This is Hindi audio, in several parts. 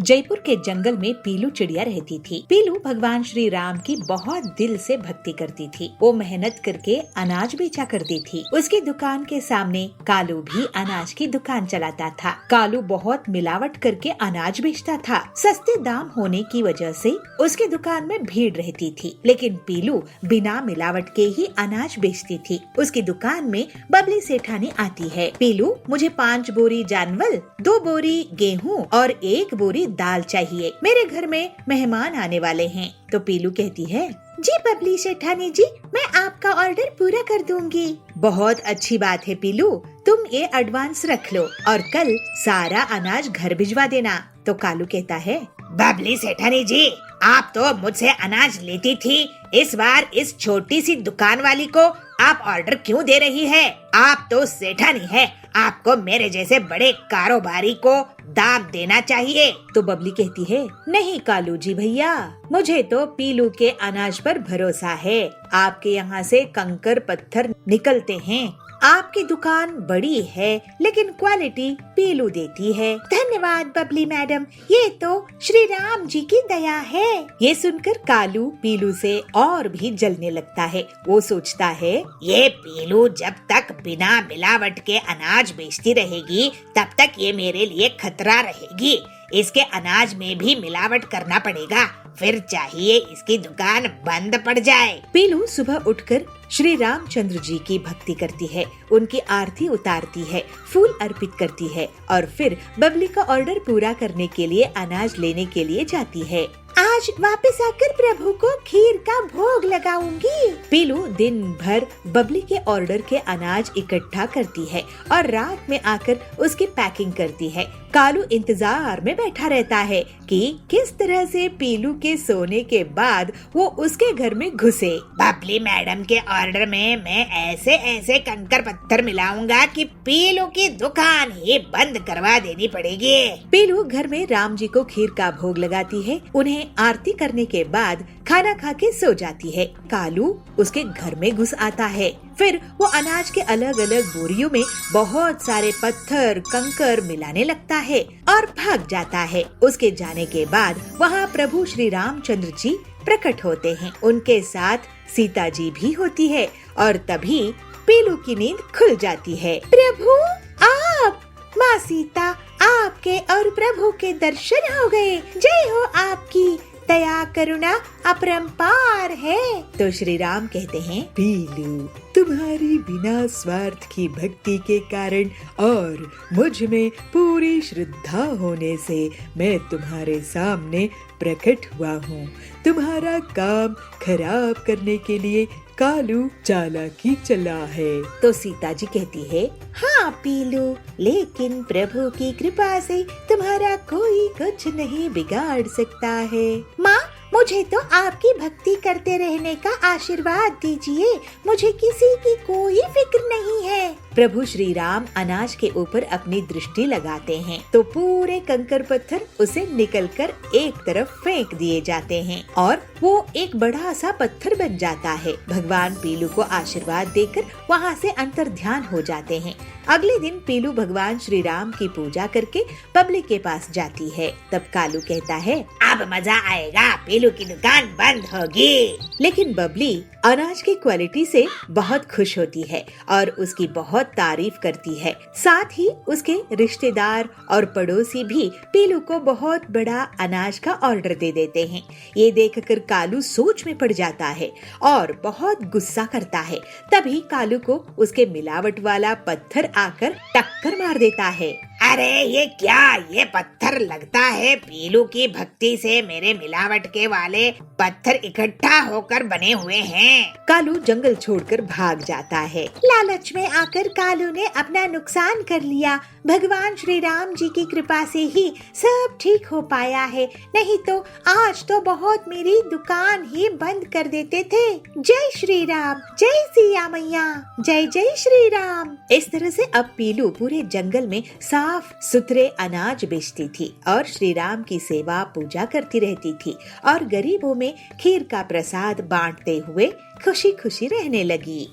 जयपुर के जंगल में पीलू चिड़िया रहती थी। पीलू भगवान श्री राम की बहुत दिल से भक्ति करती थी। वो मेहनत करके अनाज बेचा करती थी। उसकी दुकान के सामने कालू भी अनाज की दुकान चलाता था। कालू बहुत मिलावट करके अनाज बेचता था। सस्ते दाम होने की वजह से उसकी दुकान में भीड़ रहती थी, लेकिन पीलू बिना मिलावट के ही अनाज बेचती थी। उसकी दुकान में बबली सेठानी आती है। पीलू, मुझे 5 बोरी जानवल, 2 बोरी गेहूँ और 1 बोरी दाल चाहिए। मेरे घर में मेहमान आने वाले हैं। तो पीलू कहती है, जी बबली सेठानी जी, मैं आपका ऑर्डर पूरा कर दूंगी। बहुत अच्छी बात है पीलू, तुम ये एडवांस रख लो और कल सारा अनाज घर भिजवा देना। तो कालू कहता है, बबली सेठानी जी, आप तो मुझसे अनाज लेती थी, इस बार इस छोटी सी दुकान वाली को आप ऑर्डर क्यों दे रही है? आप तो सेठानी है, आपको मेरे जैसे बड़े कारोबारी को दाम देना चाहिए। तो बबली कहती है, नहीं कालू जी भैया, मुझे तो पीलू के अनाज पर भरोसा है। आपके यहाँ से कंकर पत्थर निकलते हैं। आपकी दुकान बड़ी है, लेकिन क्वालिटी पीलू देती है। धन्यवाद बबली मैडम, ये तो श्री राम जी की दया है। ये सुनकर कालू पीलू से और भी जलने लगता है। वो सोचता है, ये पीलू जब तक बिना मिलावट के अनाज बेचती रहेगी, तब तक ये मेरे लिए खतरा रहेगी। इसके अनाज में भी मिलावट करना पड़ेगा, फिर चाहिए इसकी दुकान बंद पड़ जाए। पीलू सुबह उठकर श्री रामचंद्र जी की भक्ति करती है, उनकी आरती उतारती है, फूल अर्पित करती है और फिर बबली का ऑर्डर पूरा करने के लिए अनाज लेने के लिए जाती है। आज वापस आकर प्रभु को खीर का भोग लगाऊंगी। पीलू दिन भर बबली के ऑर्डर के अनाज इकट्ठा करती है और रात में आकर उसकी पैकिंग करती है। कालू इंतजार में बैठा रहता है कि किस तरह से पीलू के सोने के बाद वो उसके घर में घुसे। बबली मैडम के ऑर्डर में मैं ऐसे ऐसे कंकर पत्थर मिलाऊंगा कि पीलू की दुकान ही बंद करवा देनी पड़ेगी। पीलू घर में राम जी को खीर का भोग लगाती है। उन्हें आरती करने के बाद खाना खा के सो जाती है। कालू उसके घर में घुस आता है। फिर वो अनाज के अलग अलग बोरियों में बहुत सारे पत्थर कंकर मिलाने लगता है और भाग जाता है। उसके जाने के बाद वहाँ प्रभु श्री रामचंद्र जी प्रकट होते हैं। उनके साथ सीता जी भी होती है और तभी पीलू की नींद खुल जाती है। प्रभु आप, माँ सीता, आपके और प्रभु के दर्शन हो गए। जय हो आपकी, दया करुणा अपरंपार है। तो श्री राम कहते हैं, पीलू, तुम्हारी बिना स्वार्थ की भक्ति के कारण और मुझ में पूरी श्रद्धा होने से मैं तुम्हारे सामने प्रकट हुआ हूँ। तुम्हारा काम खराब करने के लिए कालू चालाकी चला है। तो सीता जी कहती है, हाँ पीलू, लेकिन प्रभु की कृपा से तुम्हारा कोई कुछ नहीं बिगाड़ सकता है। माँ, मुझे तो आपकी भक्ति करते रहने का आशीर्वाद दीजिए, मुझे किसी की कोई फिक्र नहीं है। प्रभु श्री राम अनाज के ऊपर अपनी दृष्टि लगाते हैं तो पूरे कंकर पत्थर उसे निकलकर एक तरफ फेंक दिए जाते हैं और वो एक बड़ा सा पत्थर बन जाता है। भगवान पीलू को आशीर्वाद देकर वहाँ से अंतर ध्यान हो जाते हैं। अगले दिन पीलू भगवान श्री राम की पूजा करके बबली के पास जाती है। तब कालू कहता है, अब मजा आएगा, पीलू की दुकान बंद होगी। लेकिन बबली अनाज की क्वालिटी से बहुत खुश होती है और उसकी बहुत तारीफ करती है। साथ ही उसके रिश्तेदार और पड़ोसी भी पीलू को बहुत बड़ा अनाज का ऑर्डर दे देते हैं। ये देखकर कालू सोच में पड़ जाता है और बहुत गुस्सा करता है। तभी कालू को उसके मिलावट वाला पत्थर आकर टक्कर मार देता है। अरे ये क्या, ये पत्थर लगता है पीलू की भक्ति से मेरे मिलावट के वाले पत्थर इकट्ठा होकर बने हुए हैं। कालू जंगल छोड़कर भाग जाता है। लालच में आकर कालू ने अपना नुकसान कर लिया। भगवान श्री राम जी की कृपा से ही सब ठीक हो पाया है, नहीं तो आज तो बहुत मेरी दुकान ही बंद कर देते थे। जय श्री राम, जय सिया मैया, जय जय श्री राम। इस तरह से अब पीलू पूरे जंगल में साफ सुथरे अनाज बेचती थी और श्री राम की सेवा पूजा करती रहती थी और गरीबों में खीर का प्रसाद बांटते हुए खुशी खुशी रहने लगी।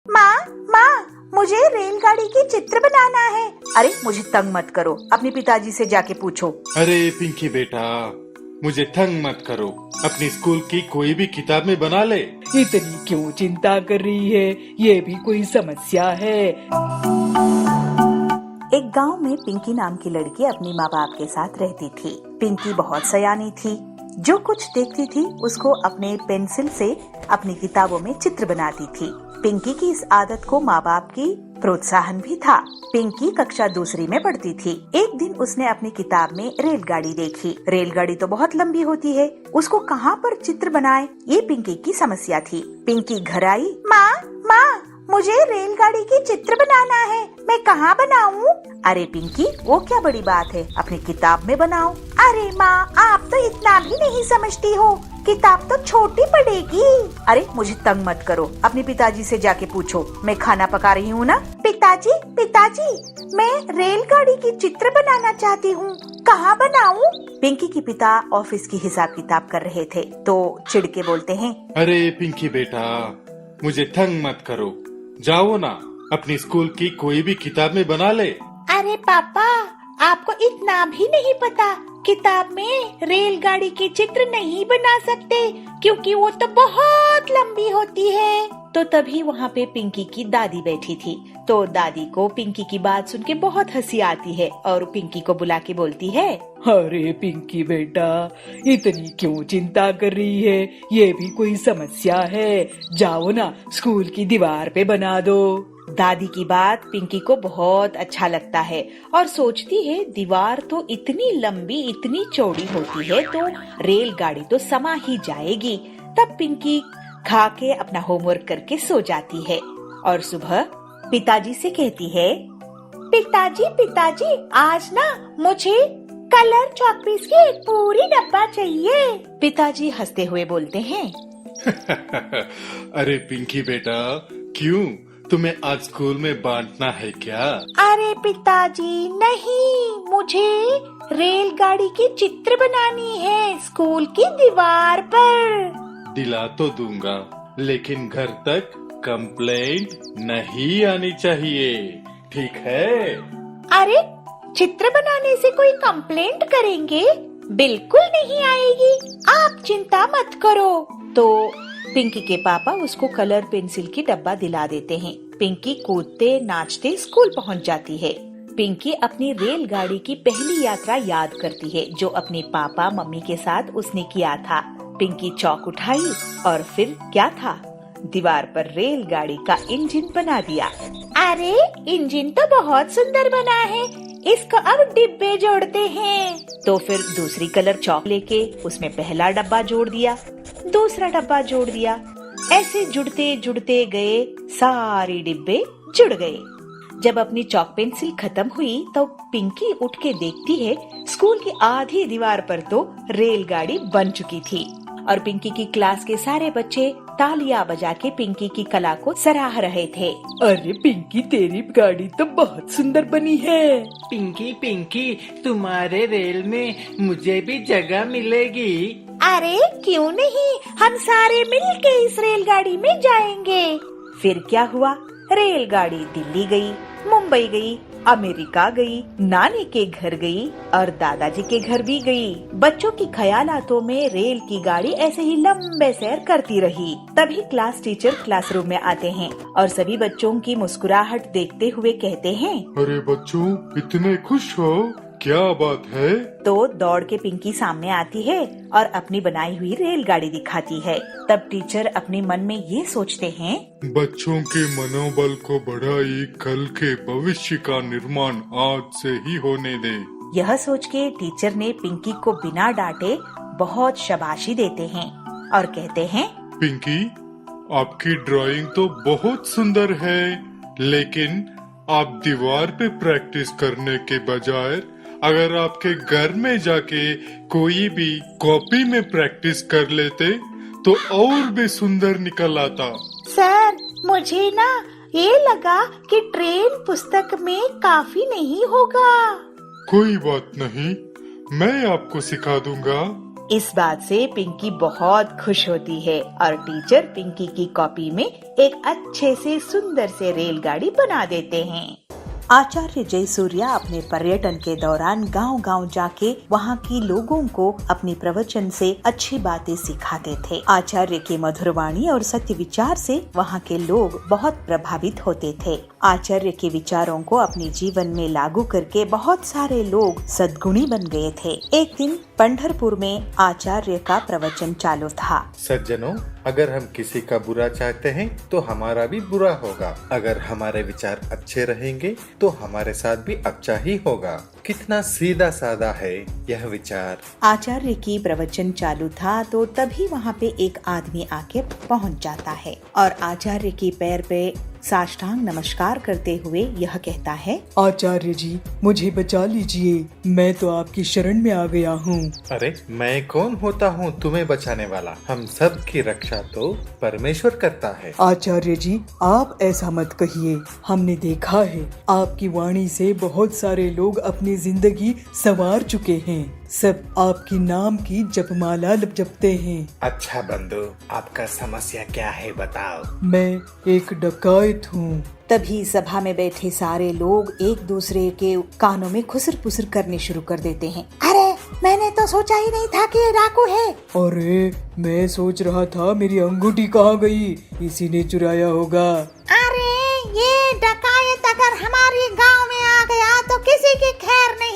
माँ, मुझे रेलगाड़ी की चित्र बनाना है, अरे मुझे तंग मत करो, अपने पिताजी से जाके पूछो। अरे पिंकी बेटा, मुझे तंग मत करो, अपनी स्कूल की कोई भी किताब में बना ले। इतनी क्यों चिंता कर रही है, ये भी कोई समस्या है। एक गांव में पिंकी नाम की लड़की अपनी माँ बाप के साथ रहती थी। पिंकी बहुत सयानी थी, जो कुछ देखती थी उसको अपने पेंसिल से अपनी किताबों में चित्र बनाती थी। पिंकी की इस आदत को माँ बाप की प्रोत्साहन भी था। पिंकी कक्षा दूसरी में पढ़ती थी। एक दिन उसने अपनी किताब में रेलगाड़ी देखी। रेलगाड़ी तो बहुत लंबी होती है, उसको कहाँ पर चित्र बनाए, ये पिंकी की समस्या थी। पिंकी घर आई, माँ मुझे रेलगाड़ी की चित्र बनाना है, मैं कहाँ बनाऊँ? अरे पिंकी, वो क्या बड़ी बात है, अपनी किताब में बनाओ। अरे माँ, आप तो इतना भी नहीं समझती हो, किताब तो छोटी पड़ेगी। अरे मुझे तंग मत करो, अपने पिताजी से जाके पूछो, मैं खाना पका रही हूँ ना। पिताजी, मैं रेलगाड़ी की चित्र बनाना चाहती हूँ, कहाँ बनाऊँ? पिंकी के पिता ऑफिस की हिसाब किताब कर रहे थे, तो चिढ़ के बोलते हैं, अरे पिंकी बेटा, मुझे तंग मत करो, जाओ ना, अपनी स्कूल की कोई भी किताब में बना ले। अरे पापा, आपको इतना भी नहीं पता, किताब में रेलगाड़ी की चित्र नहीं बना सकते क्योंकि वो तो बहुत लंबी होती है। तो तभी वहाँ पे पिंकी की दादी बैठी थी। तो दादी को पिंकी की बात सुन के बहुत हंसी आती है और पिंकी को बुला के बोलती है, अरे पिंकी बेटा, इतनी क्यों चिंता कर रही है, ये भी कोई समस्या है, जाओ ना स्कूल की दीवार पे बना दो। दादी की बात पिंकी को बहुत अच्छा लगता है और सोचती है दीवार तो इतनी लंबी इतनी चौड़ी होती है तो रेलगाड़ी तो समा ही जाएगी। तब पिंकी खा के अपना होमवर्क करके सो जाती है और सुबह पिताजी से कहती है, पिताजी आज ना मुझे कलर चॉकपीस की एक पूरी डब्बा चाहिए। पिताजी हंसते हुए बोलते हैं, अरे पिंकी बेटा, क्यों, तुम्हें आज स्कूल में बांटना है क्या? अरे पिताजी नहीं, मुझे रेलगाड़ी की चित्र बनानी है स्कूल की दीवार पर। दिला तो दूंगा, लेकिन घर तक कंप्लेंट नहीं आनी चाहिए, ठीक है? अरे चित्र बनाने से कोई कंप्लेंट करेंगे? बिल्कुल नहीं आएगी, आप चिंता मत करो। तो पिंकी के पापा उसको कलर पेंसिल की डब्बा दिला देते हैं। पिंकी कूदते नाचते स्कूल पहुंच जाती है। पिंकी अपनी रेलगाड़ी की पहली यात्रा याद करती है जो अपने पापा मम्मी के साथ उसने किया था। पिंकी चौक उठाई और फिर क्या था, दीवार पर रेलगाड़ी का इंजन बना दिया। अरे इंजन तो बहुत सुंदर बना है, इसको अब डिब्बे जोड़ते हैं। तो फिर दूसरी कलर चौक लेके उसमें पहला डब्बा जोड़ दिया, दूसरा डब्बा जोड़ दिया, ऐसे जुड़ते जुड़ते गए, सारे डिब्बे जुड़ गए। जब अपनी चौक पेंसिल खत्म हुई तो पिंकी उठ के देखती है स्कूल की आधी दीवार पर तो रेलगाड़ी बन चुकी थी और पिंकी की क्लास के सारे बच्चे तालियां बजा के पिंकी की कला को सराह रहे थे। अरे पिंकी, तेरी गाड़ी तो बहुत सुंदर बनी है। पिंकी, तुम्हारे रेल में मुझे भी जगह मिलेगी? अरे क्यों नहीं, हम सारे मिलके इस रेलगाड़ी में जाएंगे। फिर क्या हुआ, रेलगाड़ी दिल्ली गई, मुंबई गई, अमेरिका गई, नानी के घर गई और दादाजी के घर भी गई। बच्चों की ख्यालातों में रेल की गाड़ी ऐसे ही लंबे सैर करती रही। तभी क्लास टीचर क्लासरूम में आते हैं और सभी बच्चों की मुस्कुराहट देखते हुए कहते हैं, अरे बच्चों, इतने खुश हो, क्या बात है? तो दौड़ के पिंकी सामने आती है और अपनी बनाई हुई रेलगाड़ी दिखाती है। तब टीचर अपने मन में ये सोचते हैं, बच्चों के मनोबल को बढ़ाई, कल के भविष्य का निर्माण आज से ही होने दे। यह सोच के टीचर ने पिंकी को बिना डांटे बहुत शाबाशी देते हैं और कहते हैं, पिंकी, आपकी ड्राइंग तो बहुत सुंदर है, लेकिन आप दीवार पे प्रैक्टिस करने के बजाय अगर आपके घर में जाके कोई भी कॉपी में प्रैक्टिस कर लेते तो और भी सुंदर निकल आता। सर, मुझे ना ये लगा कि ट्रेन पुस्तक में काफी नहीं होगा। कोई बात नहीं, मैं आपको सिखा दूंगा। इस बात से पिंकी बहुत खुश होती है और टीचर पिंकी की कॉपी में एक अच्छे से सुंदर से रेलगाड़ी बना देते हैं। आचार्य जयसूर्या अपने पर्यटन के दौरान गांव-गांव जाके वहां की लोगों को अपनी प्रवचन से अच्छी बातें सिखाते थे। आचार्य की मधुर वाणी और सत्य विचार से वहां के लोग बहुत प्रभावित होते थे। आचार्य के विचारों को अपने जीवन में लागू करके बहुत सारे लोग सद्गुणी बन गए थे। एक दिन पंढरपुर में आचार्य का प्रवचन चालू था। सज्जनों, अगर हम किसी का बुरा चाहते हैं तो हमारा भी बुरा होगा। अगर हमारे विचार अच्छे रहेंगे तो हमारे साथ भी अच्छा ही होगा। कितना सीधा साधा है यह विचार। आचार्य की प्रवचन चालू था तो तभी वहाँ पे एक आदमी आके पहुँच जाता है और आचार्य की पैर पे साष्टांग नमस्कार करते हुए यह कहता है, आचार्य जी, मुझे बचा लीजिए, मैं तो आपकी शरण में आ गया हूँ। अरे मैं कौन होता हूँ तुम्हें बचाने वाला? हम सब की रक्षा तो परमेश्वर करता है। आचार्य जी, आप ऐसा मत कहिए। हमने देखा है आपकी वाणी से बहुत सारे लोग अपनी जिंदगी संवार चुके हैं। सब आपकी नाम की जपमाला जपते हैं। अच्छा बंधु, आपका समस्या क्या है बताओ। मैं एक डकैत हूँ। तभी सभा में बैठे सारे लोग एक दूसरे के कानों में खुसर पुसर करने शुरू कर देते हैं। अरे मैंने तो सोचा ही नहीं था कि ये डाकू है। अरे मैं सोच रहा था मेरी अंगूठी कहाँ गई, इसी ने चुराया होगा। अरे ये डकायत अगर हमारे गांव में आ गया तो किसी की खैर नहीं।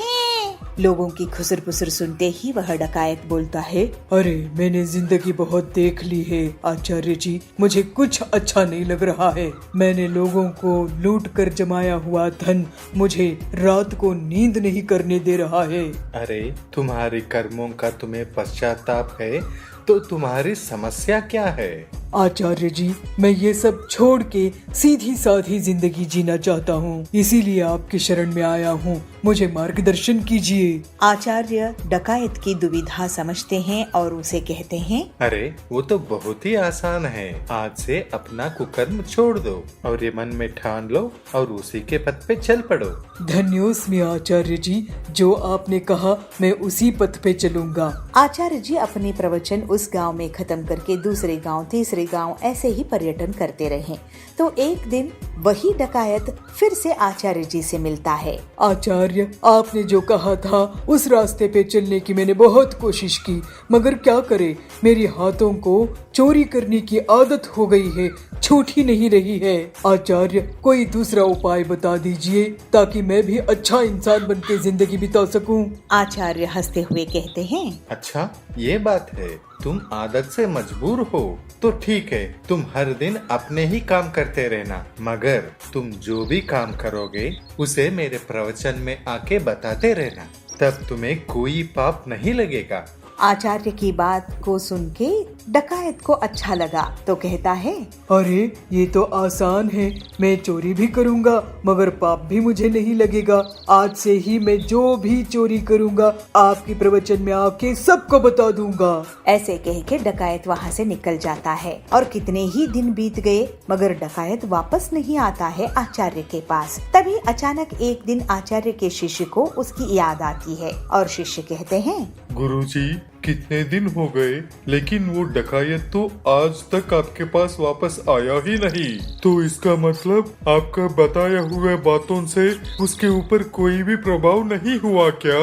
लोगों की खुसर पुसर सुनते ही वह डकायत बोलता है, अरे मैंने जिंदगी बहुत देख ली है आचार्य जी, मुझे कुछ अच्छा नहीं लग रहा है। मैंने लोगों को लूट कर जमाया हुआ धन मुझे रात को नींद नहीं करने दे रहा है। अरे तुम्हारी कर्मों का तुम्हें पश्चाताप है तो तुम्हारी समस्या क्या है? आचार्य जी, मैं ये सब छोड़ के सीधी साधी जिंदगी जीना चाहता हूँ, इसीलिए आपकी शरण में आया हूँ, मुझे मार्गदर्शन कीजिए। आचार्य डकायत की दुविधा समझते हैं और उसे कहते हैं, अरे वो तो बहुत ही आसान है। आज से अपना कुकर्म छोड़ दो और ये मन में ठान लो और उसी के पथ पे चल पड़ो। धन्योस्मि आचार्य जी, जो आपने कहा मैं उसी पथ पे चलूंगा। आचार्य जी अपनी प्रवचन उस गांव में खत्म करके दूसरे गांव, तीसरे गांव ऐसे ही पर्यटन करते रहे। तो एक दिन वही डकायत फिर से आचार्य जी से मिलता है। आचार्य, आपने जो कहा था उस रास्ते पे चलने की मैंने बहुत कोशिश की, मगर क्या करे, मेरे हाथों को चोरी करने की आदत हो गई है, छूट ही नहीं रही है। आचार्य, कोई दूसरा उपाय बता दीजिए ताकि मैं भी अच्छा इंसान बन के जिंदगी बिता सकूं। आचार्य हंसते हुए कहते हैं, अच्छा ये बात है, तुम आदत से मजबूर हो तो ठीक है, तुम हर दिन अपने ही काम करते रहना, मगर तुम जो भी काम करोगे उसे मेरे प्रवचन में आके बताते रहना, तब तुम्हें कोई पाप नहीं लगेगा। आचार्य की बात को सुन के डकायत को अच्छा लगा तो कहता है, अरे ये तो आसान है, मैं चोरी भी करूंगा मगर पाप भी मुझे नहीं लगेगा। आज से ही मैं जो भी चोरी करूंगा आपके प्रवचन में आके सबको बता दूंगा। ऐसे कह के डकायत वहाँ से निकल जाता है और कितने ही दिन बीत गए मगर डकायत वापस नहीं आता है आचार्य के पास। तभी अचानक एक दिन आचार्य के शिष्य को उसकी याद आती है और शिष्य कहते हैं, गुरुजी, कितने दिन हो गए लेकिन वो डकायत तो आज तक आपके पास वापस आया ही नहीं। तो इसका मतलब आपका बताया हुआ बातों से उसके ऊपर कोई भी प्रभाव नहीं हुआ क्या?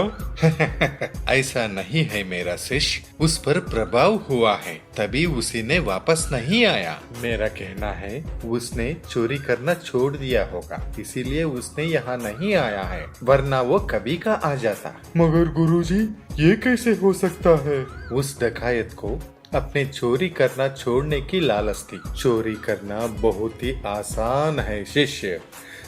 ऐसा नहीं है मेरा शिष्य, उस पर प्रभाव हुआ है, तभी उसी ने वापस नहीं आया। मेरा कहना है उसने चोरी करना छोड़ दिया होगा, इसीलिए उसने यहाँ नहीं आया है, वरना वो कभी का आ जाता। मगर गुरुजी, ये कैसे हो सकता है? उस डकायत को अपने चोरी करना छोड़ने की लालच थी। चोरी करना बहुत ही आसान है शिष्य,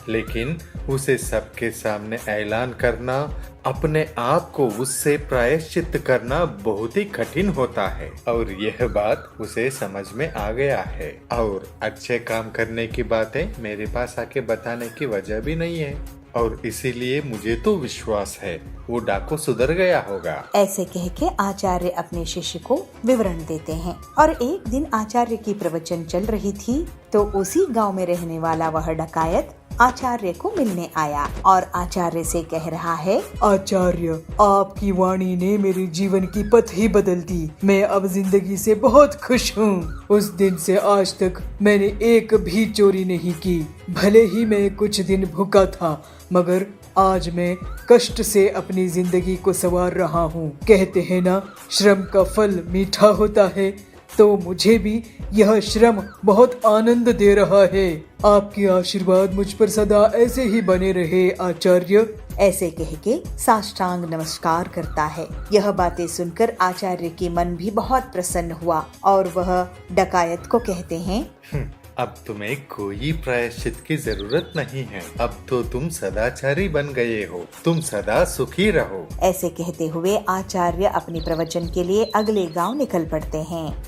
लेकिन उसे सबके सामने ऐलान करना, अपने आप को उससे प्रायश्चित करना बहुत ही कठिन होता है। और यह बात उसे समझ में आ गया है और अच्छे काम करने की बातें मेरे पास आके बताने की वजह भी नहीं है, और इसीलिए मुझे तो विश्वास है वो डाकू सुधर गया होगा। ऐसे कह के आचार्य अपने शिष्य को विवरण देते हैं। और एक दिन आचार्य की प्रवचन चल रही थी तो उसी गांव में रहने वाला वह डकायत आचार्य को मिलने आया और आचार्य से कह रहा है, आचार्य, आपकी वाणी ने मेरे जीवन की पथ ही बदल दी। मैं अब जिंदगी से बहुत खुश हूँ। उस दिन से आज तक मैंने एक भी चोरी नहीं की। भले ही मैं कुछ दिन भूखा था मगर आज मैं कष्ट से अपनी जिंदगी को संवार रहा हूँ। कहते हैं ना, श्रम का फल मीठा होता है, तो मुझे भी यह श्रम बहुत आनंद दे रहा है। आपकी आशीर्वाद मुझ पर सदा ऐसे ही बने रहे आचार्य। ऐसे कह के साष्टांग नमस्कार करता है। यह बातें सुनकर आचार्य के मन भी बहुत प्रसन्न हुआ और वह डकायत को कहते हैं, अब तुम्हें कोई प्रायश्चित की जरूरत नहीं है। अब तो तुम सदाचारी बन गए हो। तुम सदा सुखी रहो। ऐसे कहते हुए आचार्य अपने प्रवचन के लिए अगले गांव निकल पड़ते हैं।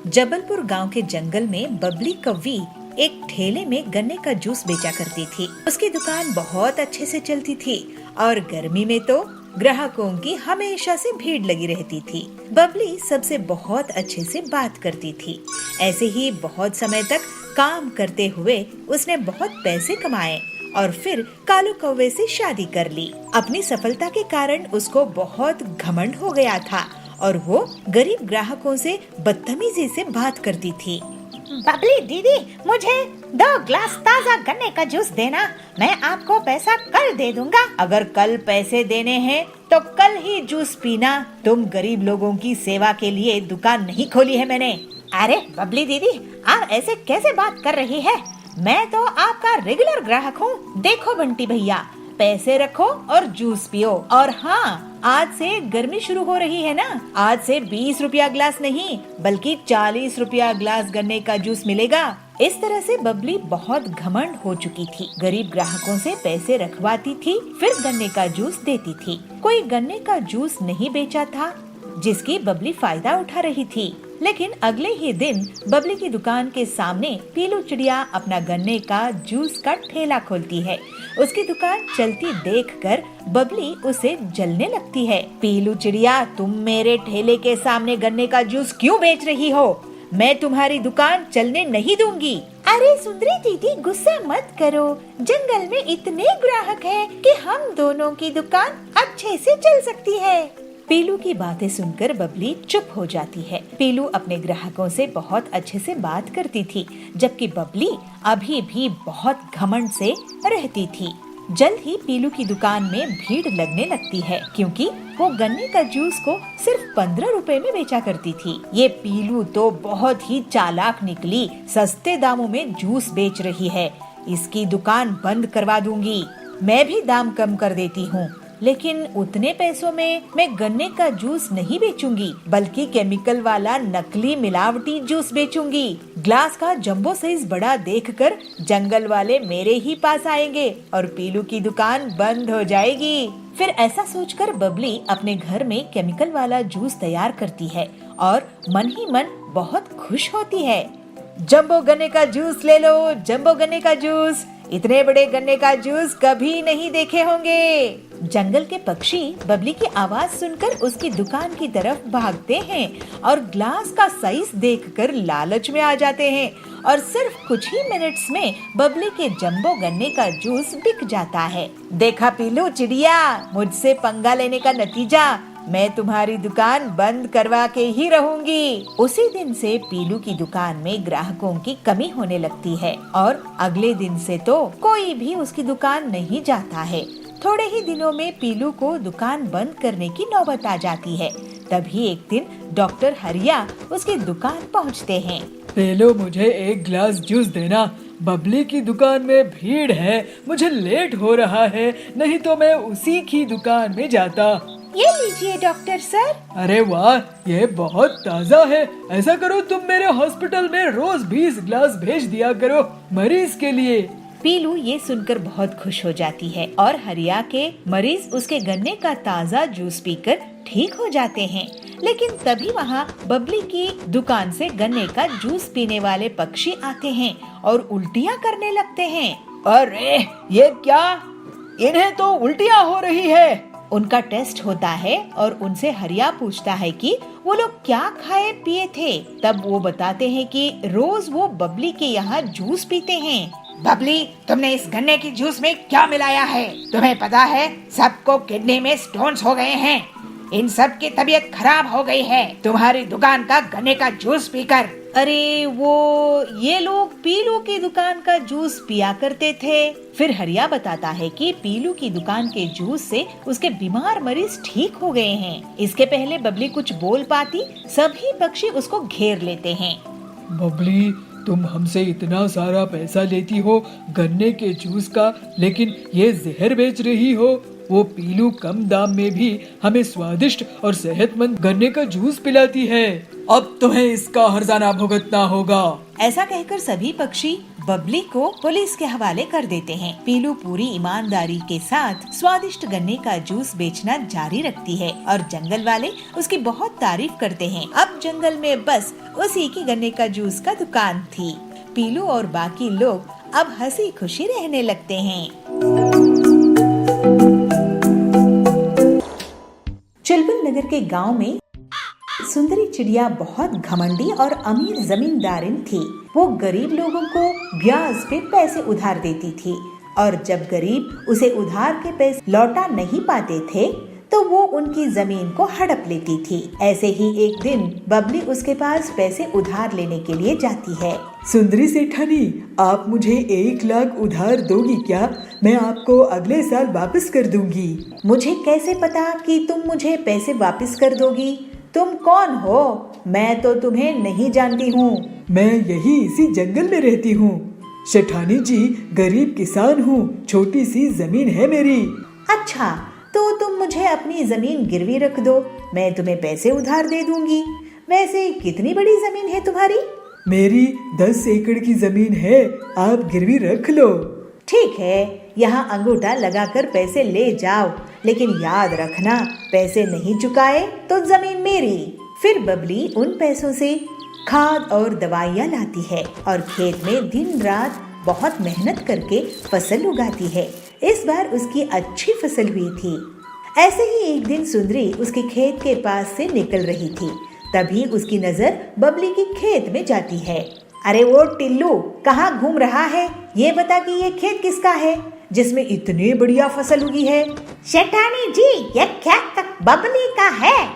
जबलपुर गांव के जंगल में बबली कौवी एक ठेले में गन्ने का जूस बेचा करती थी। उसकी दुकान बहुत अच्छे से चलती थी और गर्मी में तो ग्राहकों की हमेशा से भीड़ लगी रहती थी। बबली सबसे बहुत अच्छे से बात करती थी। ऐसे ही बहुत समय तक काम करते हुए उसने बहुत पैसे कमाए और फिर कालू कौवे से शादी कर ली। अपनी सफलता के कारण उसको बहुत घमंड हो गया था और वो गरीब ग्राहकों से बदतमीजी से बात करती थी। बबली दीदी, मुझे 2 ग्लास ताजा गन्ने का जूस देना। मैं आपको पैसा कल दे दूंगा। अगर कल पैसे देने हैं तो कल ही जूस पीना। तुम गरीब लोगों की सेवा के लिए दुकान नहीं खोली है मैंने। अरे बबली दीदी, आप ऐसे कैसे बात कर रही है? मैं तो आपका रेगुलर ग्राहक हूँ। देखो बंटी भैया, पैसे रखो और जूस पियो। और हाँ, आज से गर्मी शुरू हो रही है ना, आज से 20 रुपया ग्लास नहीं बल्कि 40 रुपया ग्लास गन्ने का जूस मिलेगा। इस तरह से बबली बहुत घमंड हो चुकी थी। गरीब ग्राहकों से पैसे रखवाती थी, फिर गन्ने का जूस देती थी। कोई गन्ने का जूस नहीं बेचा था जिसकी बबली फायदा उठा रही थी। लेकिन अगले ही दिन बबली की दुकान के सामने पीलू चिड़िया अपना गन्ने का जूस का ठेला खोलती है। उसकी दुकान चलती देखकर बबली उसे जलने लगती है। पीलू चिड़िया, तुम मेरे ठेले के सामने गन्ने का जूस क्यों बेच रही हो? मैं तुम्हारी दुकान चलने नहीं दूंगी। अरे सुंदरी दीदी, गुस्सा मत करो। जंगल में इतने ग्राहक हैं कि हम दोनों की दुकान अच्छे से चल सकती है। पीलू की बातें सुनकर बबली चुप हो जाती है। पीलू अपने ग्राहकों से बहुत अच्छे से बात करती थी, जबकि बबली अभी भी बहुत घमंड से रहती थी। जल्द ही पीलू की दुकान में भीड़ लगने लगती है, क्योंकि वो गन्ने का जूस को सिर्फ 15 रुपए में बेचा करती थी। ये पीलू तो बहुत ही चालाक निकली, सस्ते दामों में जूस बेच रही है। इसकी दुकान बंद करवा दूंगी। मैं भी दाम कम कर देती हूँ, लेकिन उतने पैसों में मैं गन्ने का जूस नहीं बेचूंगी, बल्कि केमिकल वाला नकली मिलावटी जूस बेचूंगी। ग्लास का जंबो साइज बड़ा देखकर जंगल वाले मेरे ही पास आएंगे और पीलू की दुकान बंद हो जाएगी। फिर ऐसा सोचकर बबली अपने घर में केमिकल वाला जूस तैयार करती है और मन ही मन बहुत खुश होती है। जंबो गन्ने का जूस ले लो, जंबो गन्ने का जूस। इतने बड़े गन्ने का जूस कभी नहीं देखे होंगे। जंगल के पक्षी बबली की आवाज सुनकर उसकी दुकान की तरफ भागते हैं और ग्लास का साइज देखकर लालच में आ जाते हैं और सिर्फ कुछ ही मिनट्स में बबली के जंबो गन्ने का जूस बिक जाता है। देखा पीलू चिड़िया, मुझसे पंगा लेने का नतीजा, मैं तुम्हारी दुकान बंद करवा के ही रहूंगी। उसी दिन से पीलू की दुकान में ग्राहकों की कमी होने लगती है और अगले दिन से तो कोई भी उसकी दुकान नहीं जाता है। थोड़े ही दिनों में पीलू को दुकान बंद करने की नौबत आ जाती है। तभी एक दिन डॉक्टर हरिया उसकी दुकान पहुंचते हैं। पेलो, मुझे 1 गिलास जूस देना। बबली की दुकान में भीड़ है, मुझे लेट हो रहा है, नहीं तो मैं उसी की दुकान में जाता। ये लीजिए डॉक्टर सर। अरे वाह, ये बहुत ताज़ा है। ऐसा करो, तुम मेरे हॉस्पिटल में रोज 20 गिलास भेज दिया करो मरीज के लिए। पीलू ये सुनकर बहुत खुश हो जाती है और हरिया के मरीज उसके गन्ने का ताज़ा जूस पीकर ठीक हो जाते हैं। लेकिन तभी वहाँ बबली की दुकान से गन्ने का जूस पीने वाले पक्षी आते हैं और उल्टियाँ करने लगते हैं। अरे ये क्या, इन्हें तो उल्टियाँ हो रही है। उनका टेस्ट होता है और उनसे हरिया पूछता है कि वो लोग क्या खाए पिए थे। तब वो बताते हैं कि रोज वो बबली के यहाँ जूस पीते हैं। बबली, तुमने इस गन्ने की जूस में क्या मिलाया है? तुम्हें पता है सबको किडनी में स्टोन्स हो गए हैं। इन सब की तबीयत खराब हो गई है तुम्हारी दुकान का गन्ने का जूस पीकर। अरे वो ये लोग पीलू की दुकान का जूस पिया करते थे। फिर हरिया बताता है कि पीलू की दुकान के जूस से उसके बीमार मरीज ठीक हो गए हैं। इसके पहले बबली कुछ बोल पाती, सभी पक्षी उसको घेर लेते हैं। बबली, तुम हमसे इतना सारा पैसा लेती हो गन्ने के जूस का, लेकिन ये जहर बेच रही हो। वो पीलू कम दाम में भी हमें स्वादिष्ट और सेहतमंद गन्ने का जूस पिलाती है। अब तुम्हें इसका हर्जाना भुगतना होगा। ऐसा कहकर सभी पक्षी बबली को पुलिस के हवाले कर देते हैं। पीलू पूरी ईमानदारी के साथ स्वादिष्ट गन्ने का जूस बेचना जारी रखती है और जंगल वाले उसकी बहुत तारीफ करते हैं। अब जंगल में बस उसी की गन्ने का जूस का दुकान थी। पीलू और बाकी लोग अब हंसी खुशी रहने लगते हैं। चुलबुल नगर के गांव में सुंदरी चिड़िया बहुत घमंडी और अमीर जमींदारिन थी। वो गरीब लोगों को ब्याज पे पैसे उधार देती थी और जब गरीब उसे उधार के पैसे लौटा नहीं पाते थे तो वो उनकी जमीन को हड़प लेती थी। ऐसे ही एक दिन बबली उसके पास पैसे उधार लेने के लिए जाती है। सुंदरी सेठानी, आप मुझे 1 लाख उधार दोगी क्या? मैं आपको अगले साल वापस कर दूंगी। मुझे कैसे पता कि तुम मुझे पैसे वापस कर दोगी? तुम कौन हो? मैं तो तुम्हें नहीं जानती हूँ। मैं यही इसी जंगल में रहती हूँ। सेठानी जी, गरीब किसान हूँ, छोटी सी जमीन है मेरी। अच्छा, तो तुम मुझे अपनी जमीन गिरवी रख दो, मैं तुम्हें पैसे उधार दे दूंगी। वैसे कितनी बड़ी जमीन है तुम्हारी? मेरी 10 एकड़ की जमीन है, आप गिरवी रख लो। ठीक है, यहाँ अंगूठा लगाकर पैसे ले जाओ, लेकिन याद रखना पैसे नहीं चुकाए तो जमीन मेरी। फिर बबली उन पैसों से खाद और दवाइयाँ लाती है और खेत में दिन रात बहुत मेहनत करके फसल उगाती है। इस बार उसकी अच्छी फसल हुई थी। ऐसे ही एक दिन सुंदरी उसके खेत के पास से निकल रही थी। तभी उसकी नजर बबली की खेत में जाती है। अरे वो टिल्लू, कहाँ घूम रहा है? ये बता कि ये खेत किसका है जिसमें इतनी बढ़िया फसल उगी है? सेठानी जी, ये खेत बबली का है।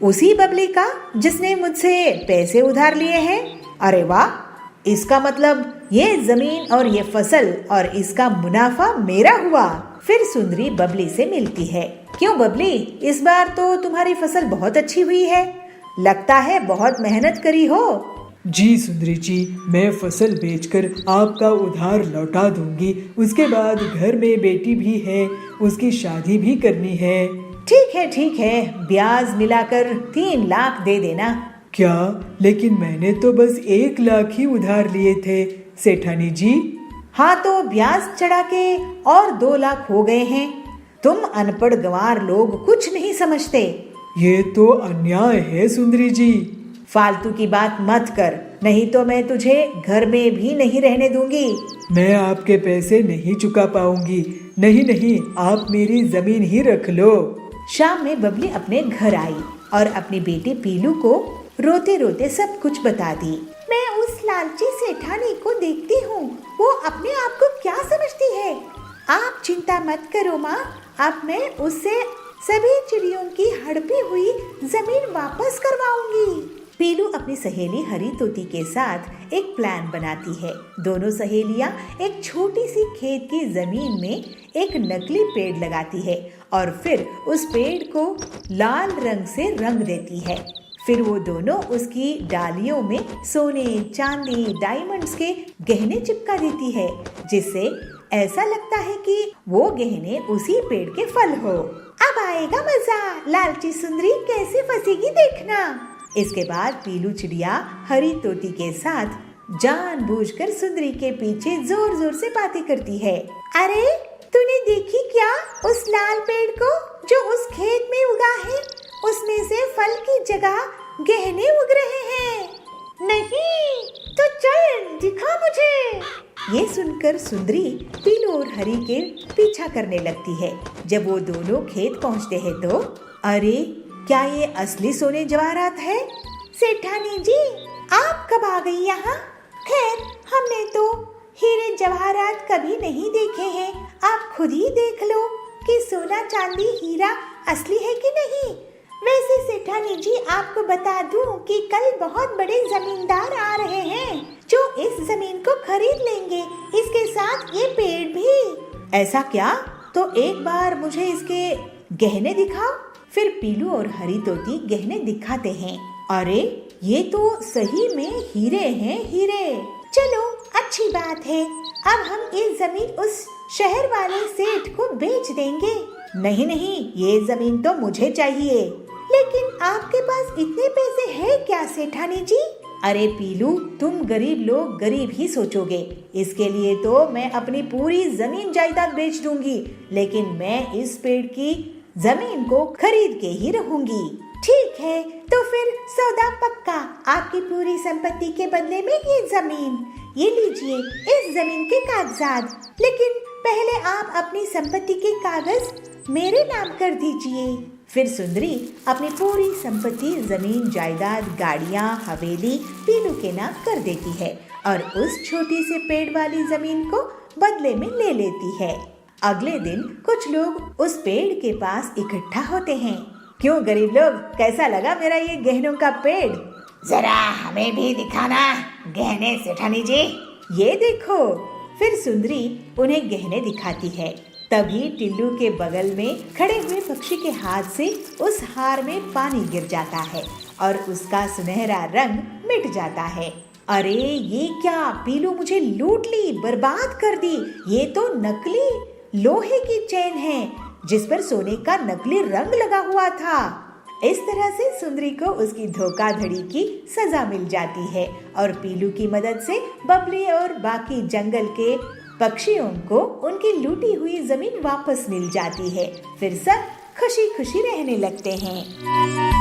उसी बबली का जिसने मुझसे पैसे उधार लिए हैं? अरे वाह, इसका मतलब ये जमीन और ये फसल और इसका मुनाफा मेरा हुआ। फिर सुंदरी बबली से मिलती है। क्यों बबली, इस बार तो तुम्हारी फसल बहुत अच्छी हुई है, लगता है बहुत मेहनत करी हो। जी सुंदरी जी, मैं फसल बेचकर आपका उधार लौटा दूंगी। उसके बाद घर में बेटी भी है, उसकी शादी भी करनी है। ठीक है, ब्याज मिलाकर 3 लाख दे देना। क्या? लेकिन मैंने तो बस 1 लाख ही उधार लिए थे सेठानी जी। हाँ, तो ब्याज चढ़ा के और 2 लाख हो गए हैं। तुम अनपढ़ गंवार लोग कुछ नहीं समझते। ये तो अन्याय है सुंदरी जी। फालतू की बात मत कर, नहीं तो मैं तुझे घर में भी नहीं रहने दूंगी। मैं आपके पैसे नहीं चुका पाऊंगी। नहीं, आप मेरी जमीन ही रख लो। शाम में बबली अपने घर आई और अपनी बेटी पीलू को रोते रोते सब कुछ बता दी। मैं उस लालची सेठानी को देखती हूँ, वो अपने आप को क्या समझती है। आप चिंता मत करो माँ, अब मैं उससे सभी चिड़ियों की हड़पी हुई जमीन वापस करवाऊंगी। पीलू अपनी सहेली हरी तोती के साथ एक प्लान बनाती है। दोनों सहेलियां एक छोटी सी खेत की जमीन में एक नकली पेड़ लगाती है और फिर उस पेड़ को लाल रंग से रंग देती है। फिर वो दोनों उसकी डालियों में सोने, चांदी, डायमंड्स के गहने चिपका देती है, जिससे ऐसा लगता है कि वो गहने उसी पेड़ के फल हो। अब आएगा मजा, लालची सुंदरी कैसे फंसेगी देखना। इसके बाद पीलू चिड़िया हरी तोती के साथ जानबूझकर सुंदरी के पीछे जोर जोर से बातें करती है। अरे तूने देखी क्या उस लाल पेड़ को जो उस खेत में उगा है? उसमें से फल की जगह गहने उग रहे हैं। नहीं तो चल दिखा मुझे। ये सुनकर सुंदरी पीलू और हरी के पीछा करने लगती है। जब वो दोनों खेत पहुंचते हैं तो अरे, क्या ये असली सोने जवाहरात है? सेठानी जी, आप कब आ गई यहाँ? खैर, हमने तो हीरे जवाहरात कभी नहीं देखे हैं। आप खुद ही देख लो कि सोना चांदी हीरा असली है कि नहीं। वैसे सेठानी जी आपको बता दूं कि कल बहुत बड़े जमींदार आ रहे हैं जो इस जमीन को खरीद लेंगे, इसके साथ ये पेड़ भी। ऐसा क्या? तो एक बार मुझे इसके गहने दिखाओ। फिर पीलू और हरी तोती गहने दिखाते हैं। अरे ये तो सही में हीरे हैं, हीरे। चलो अच्छी बात है, अब हम ये जमीन उस शहर वाले सेठ को बेच देंगे। नहीं नहीं, ये जमीन तो मुझे चाहिए। लेकिन आपके पास इतने पैसे हैं क्या सेठानी जी? अरे पीलू, तुम गरीब लोग गरीब ही सोचोगे। इसके लिए तो मैं अपनी पूरी जमीन जायदाद बेच दूंगी, लेकिन मैं इस पेड़ की जमीन को खरीद के ही रहूंगी। ठीक है, तो फिर सौदा पक्का। आपकी पूरी संपत्ति के बदले में ये जमीन। ये लीजिए इस जमीन के कागजात। लेकिन पहले आप अपनी संपत्ति के कागज मेरे नाम कर दीजिए। फिर सुंदरी अपनी पूरी संपत्ति, जमीन जायदाद, गाड़ियाँ, हवेली पीलू के नाम कर देती है और उस छोटी सी पेड़ वाली जमीन को बदले में ले लेती है। अगले दिन कुछ लोग उस पेड़ के पास इकट्ठा होते हैं। क्यों गरीब लोग, कैसा लगा मेरा ये गहनों का पेड़? जरा हमें भी दिखाना गहने सेठानी जी। ये देखो। फिर सुंदरी उन्हें गहने दिखाती है। तभी टिल्लू के बगल में खड़े हुए पक्षी के हाथ से उस हार में पानी गिर जाता है और उसका सुनहरा रंग मिट जाता है। अरे ये क्या, पीलू मुझे लूट ली, बर्बाद कर दी। ये तो नकली लोहे की चेन है जिस पर सोने का नकली रंग लगा हुआ था। इस तरह से सुंदरी को उसकी धोखाधड़ी की सजा मिल जाती है और पीलू की मदद से बबली और बाकी जंगल के पक्षियों को उनकी लूटी हुई जमीन वापस मिल जाती है। फिर सब खुशी खुशी रहने लगते हैं।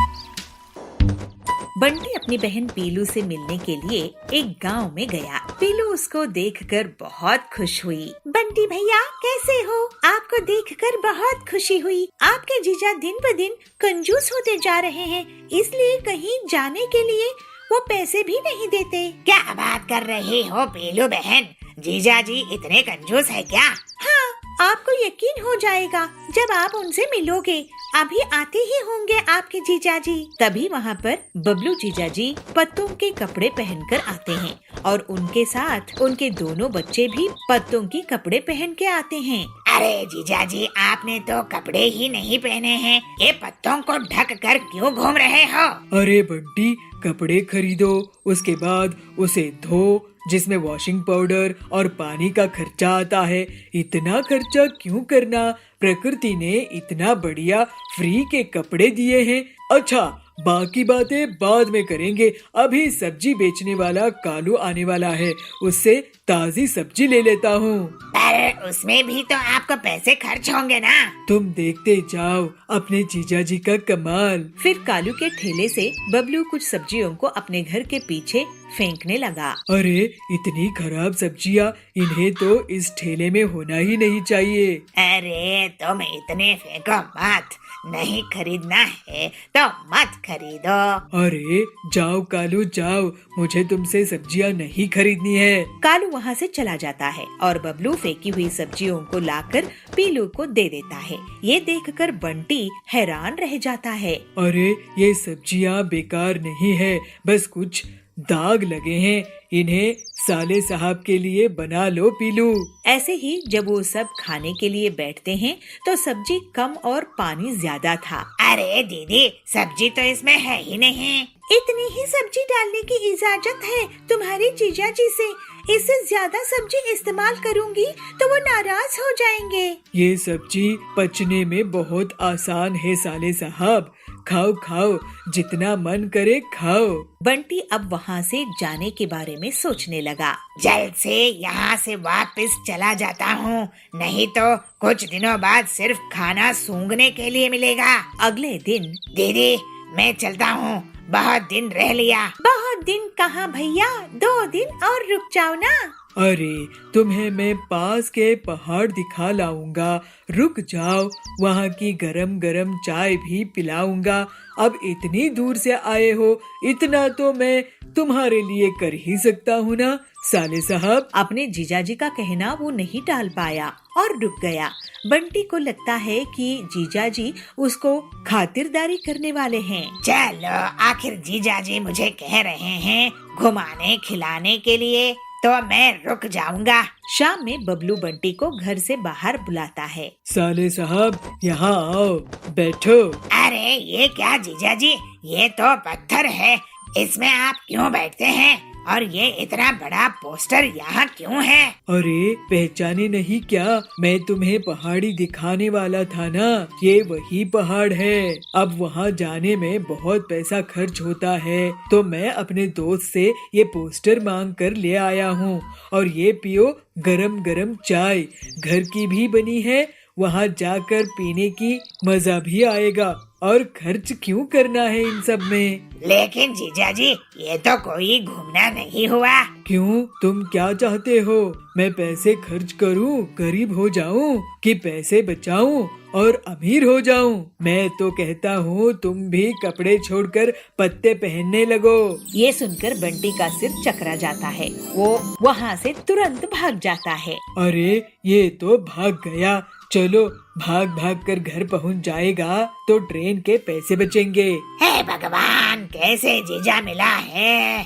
बंटी अपनी बहन पीलू से मिलने के लिए एक गांव में गया। पीलू उसको देखकर बहुत खुश हुई। बंटी भैया कैसे हो? आपको देखकर बहुत खुशी हुई। आपके जीजा दिन ब दिन कंजूस होते जा रहे हैं, इसलिए कहीं जाने के लिए वो पैसे भी नहीं देते। क्या बात कर रही हो पीलू बहन, जीजा जी इतने कंजूस है क्या? हाँ, आपको यकीन हो जाएगा जब आप उनसे मिलोगे। अभी आते ही होंगे आपके जीजा जी। तभी वहाँ पर बबलू जीजा जी पत्तों के कपड़े पहनकर आते हैं और उनके साथ उनके दोनों बच्चे भी पत्तों के कपड़े पहन के आते हैं। अरे जीजा जी, आपने तो कपड़े ही नहीं पहने हैं, ये पत्तों को ढक कर क्यों घूम रहे हो? अरे बंटी, कपड़े खरीदो, उसके बाद उसे धो, जिसमें वॉशिंग पाउडर और पानी का खर्चा आता है। इतना खर्चा क्यों करना? प्रकृति ने इतना बढ़िया फ्री के कपड़े दिए हैं। अच्छा, बाकी बातें बाद में करेंगे। अभी सब्जी बेचने वाला कालू आने वाला है, उससे ताजी सब्जी ले लेता हूँ। पर उसमें भी तो आपको पैसे खर्च होंगे ना? तुम देखते जाओ अपने जीजा जी का कमाल। फिर कालू के ठेले से बबलू कुछ सब्जियों को अपने घर के पीछे फेंकने लगा। अरे इतनी खराब सब्जियाँ, इन्हें तो इस ठेले में होना ही नहीं चाहिए। अरे तुम इतने फेंको मत, नहीं खरीदना है तो मत खरीदो। अरे जाओ कालू जाओ, मुझे तुमसे सब्जियाँ नहीं खरीदनी है। कालू वहाँ से चला जाता है और बबलू फेंकी हुई सब्जियों को लाकर पीलू को दे देता है। ये देखकर बंटी हैरान रह जाता है। अरे ये सब्जियाँ बेकार नहीं है, बस कुछ दाग लगे हैं, इन्हें साले साहब के लिए बना लो पीलू। ऐसे ही जब वो सब खाने के लिए बैठते हैं तो सब्जी कम और पानी ज्यादा था। अरे दीदी, सब्जी तो इसमें है ही नहीं। इतनी ही सब्जी डालने की इजाजत है तुम्हारे जीजा जी से। इससे ज्यादा सब्जी इस्तेमाल करूंगी तो वो नाराज हो जाएंगे। ये सब्जी पचने में बहुत आसान है साले साहब, खाओ खाओ, जितना मन करे खाओ। बंटी अब वहाँ से जाने के बारे में सोचने लगा। जल्द से यहाँ से वापस चला जाता हूँ, नहीं तो कुछ दिनों बाद सिर्फ खाना सूंघने के लिए मिलेगा। अगले दिन, दीदी मैं चलता हूँ, बहुत दिन रह लिया। बहुत दिन कहाँ भैया, 2 दिन और रुक जाओ ना। अरे तुम्हें मैं पास के पहाड़ दिखा लाऊंगा, रुक जाओ, वहाँ की गरम गरम चाय भी पिलाऊंगा। अब इतनी दूर से आए हो, इतना तो मैं तुम्हारे लिए कर ही सकता हूँ ना। साले साहब, अपने जीजाजी का कहना वो नहीं टाल पाया और रुक गया। बंटी को लगता है कि जीजाजी उसको खातिरदारी करने वाले हैं। चलो, आखिर जीजाजी मुझे कह रहे हैं घुमाने खिलाने के लिए, तो मैं रुक जाऊंगा। शाम में बबलू बंटी को घर से बाहर बुलाता है। साले साहब, यहाँ आओ, बैठो। अरे ये क्या जीजाजी, ये तो पत्थर है, इसमें आप क्यों बैठते हैं? और ये इतना बड़ा पोस्टर यहाँ क्यों है? अरे पहचाने नहीं क्या? मैं तुम्हें पहाड़ी दिखाने वाला था ना, ये वही पहाड़ है। अब वहाँ जाने में बहुत पैसा खर्च होता है, तो मैं अपने दोस्त से ये पोस्टर मांग कर ले आया हूँ। और ये पियो गरम गरम चाय, घर की भी बनी है, वहाँ जाकर पीने की मजा भी आएगा। और खर्च क्यों करना है इन सब में? लेकिन जीजाजी, ये तो कोई घूमना नहीं हुआ। क्यों, तुम क्या चाहते हो? मैं पैसे खर्च करूं, गरीब हो जाऊं, कि पैसे बचाऊं और अमीर हो जाऊं? मैं तो कहता हूँ तुम भी कपड़े छोड़कर पत्ते पहनने लगो। ये सुनकर बंटी का सिर चकरा जाता है। वो वहाँ से तुरंत भाग जाता है। अरे ये तो भाग गया। चलो, भाग भाग कर घर पहुँच जाएगा तो ट्रेन के पैसे बचेंगे। हे भगवान, कैसे जीजा मिला है।